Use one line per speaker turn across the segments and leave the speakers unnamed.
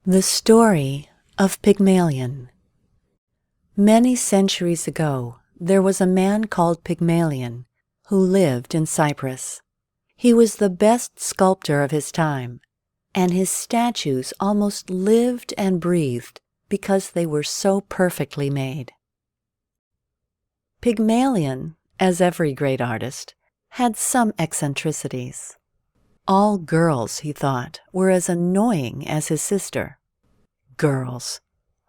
The story of Pygmalion. Many centuries ago, there was a man called Pygmalion who lived in Cyprus. He was the best sculptor of his time, and his statues almost lived and breathed because they were so perfectly made. Pygmalion, as every great artist, had some eccentricities. All girls, he thought, were as annoying as his sister. Girls.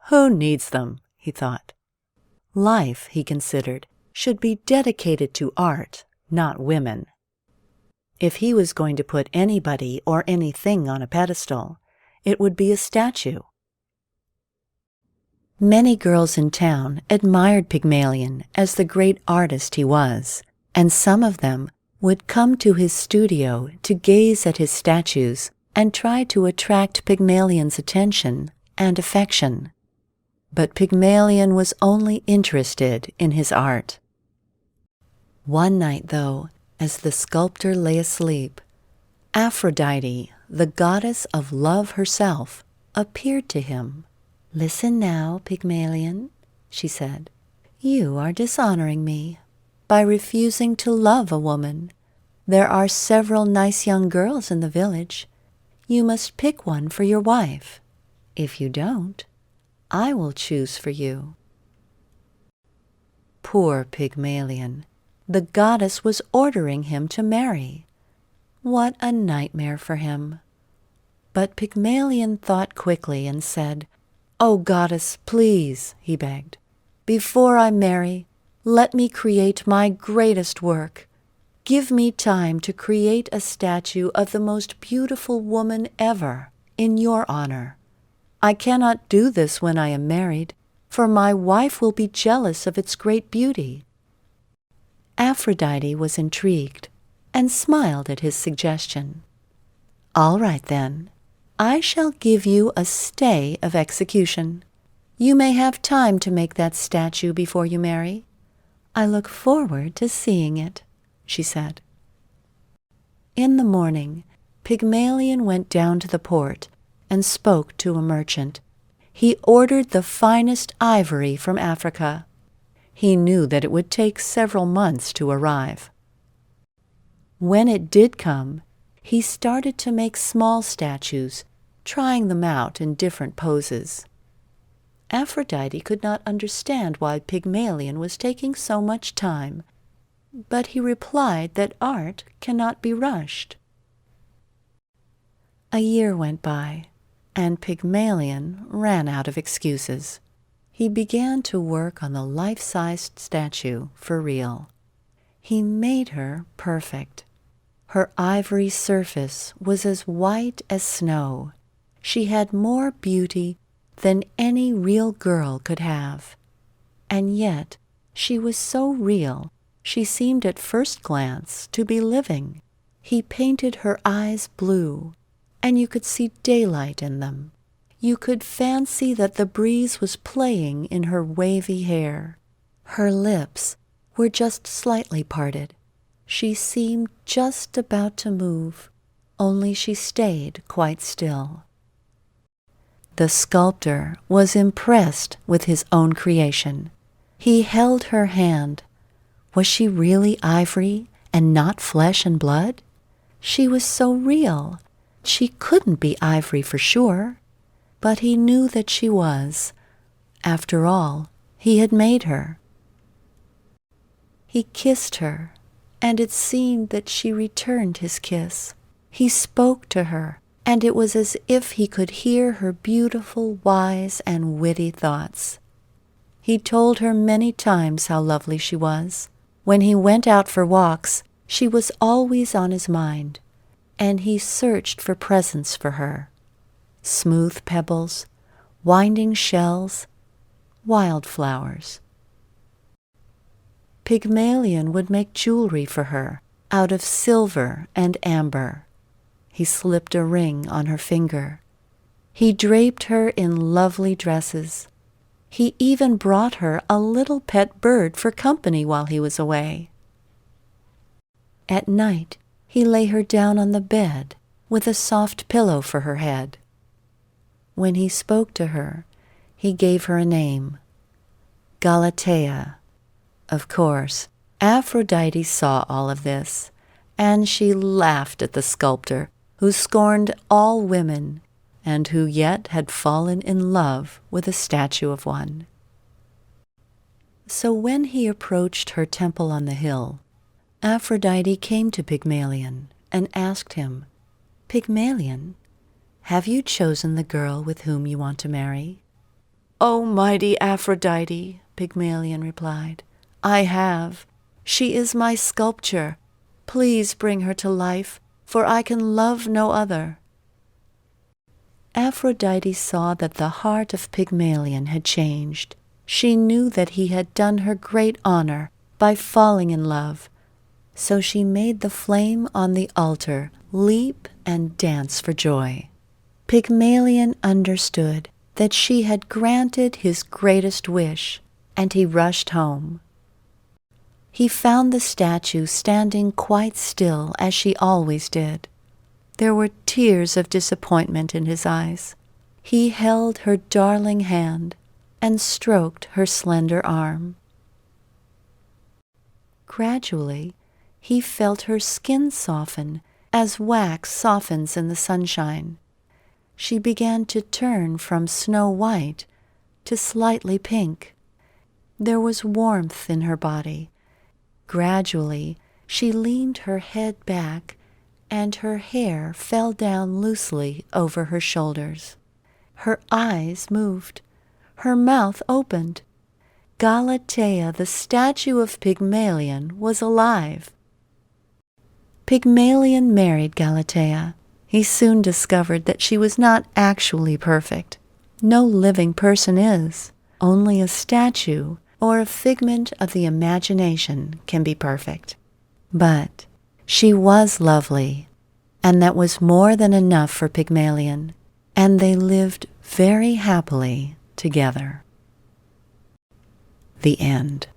Who needs them, he thought. Life, he considered, should be dedicated to art, not women. If he was going to put anybody or anything on a pedestal, it would be a statue. Many girls in town admired Pygmalion as the great artist he was, and some of them would come to his studio to gaze at his statues and try to attract Pygmalion's attention and affection. But Pygmalion was only interested in his art. One night, though, as the sculptor lay asleep, Aphrodite, the goddess of love herself, appeared to him. "Listen now, Pygmalion," she said. "You are dishonoring me by refusing to love a woman. There are several nice young girls in the village. You must pick one for your wife. If you don't, I will choose for you." Poor Pygmalion. The goddess was ordering him to marry. What a nightmare for him. But Pygmalion thought quickly and said, "Oh, goddess, please," he begged, "before I marry, let me create my greatest work. Give me time to create a statue of the most beautiful woman ever, in your honor. I cannot do this when I am married, for my wife will be jealous of its great beauty." Aphrodite was intrigued and smiled at his suggestion. "All right, then. I shall give you a stay of execution. You may have time to make that statue before you marry. I look forward to seeing it," she said. In the morning, Pygmalion went down to the port and spoke to a merchant. He ordered the finest ivory from Africa. He knew that it would take several months to arrive. When it did come, he started to make small statues, trying them out in different poses. Aphrodite could not understand why Pygmalion was taking so much time, but he replied that art cannot be rushed. A year went by, and Pygmalion ran out of excuses. He began to work on the life-sized statue for real. He made her perfect. Her ivory surface was as white as snow. She had more beauty than any real girl could have. And yet she was so real, she seemed at first glance to be living. He painted her eyes blue, and you could see daylight in them. You could fancy that the breeze was playing in her wavy hair. Her lips were just slightly parted. She seemed just about to move, only she stayed quite still. The sculptor was impressed with his own creation. He held her hand. Was she really ivory and not flesh and blood? She was so real. She couldn't be ivory for sure. But he knew that she was. After all, he had made her. He kissed her, and it seemed that she returned his kiss. He spoke to her, and it was as if he could hear her beautiful, wise, and witty thoughts. He told her many times how lovely she was. When he went out for walks, she was always on his mind, and he searched for presents for her. Smooth pebbles, winding shells, wildflowers. Pygmalion would make jewelry for her out of silver and amber. He slipped a ring on her finger. He draped her in lovely dresses. He even brought her a little pet bird for company while he was away. At night, he lay her down on the bed with a soft pillow for her head. When he spoke to her, he gave her a name, Galatea. Of course, Aphrodite saw all of this, and she laughed at the sculptor, who scorned all women, and who yet had fallen in love with a statue of one. So when he approached her temple on the hill, Aphrodite came to Pygmalion and asked him, "Pygmalion, have you chosen the girl with whom you want to marry?" "O mighty Aphrodite," Pygmalion replied, "I have. She is my sculpture. Please bring her to life, for I can love no other." Aphrodite saw that the heart of Pygmalion had changed. She knew that he had done her great honor by falling in love, so she made the flame on the altar leap and dance for joy. Pygmalion understood that she had granted his greatest wish, and he rushed home. He found the statue standing quite still, as she always did. There were tears of disappointment in his eyes. He held her darling hand and stroked her slender arm. Gradually, he felt her skin soften as wax softens in the sunshine. She began to turn from snow white to slightly pink. There was warmth in her body. Gradually, she leaned her head back, and her hair fell down loosely over her shoulders. Her eyes moved. Her mouth opened. Galatea, the statue of Pygmalion, was alive. Pygmalion married Galatea. He soon discovered that she was not actually perfect. No living person is. Only a statue or a figment of the imagination can be perfect. But she was lovely, and that was more than enough for Pygmalion, and they lived very happily together. The end.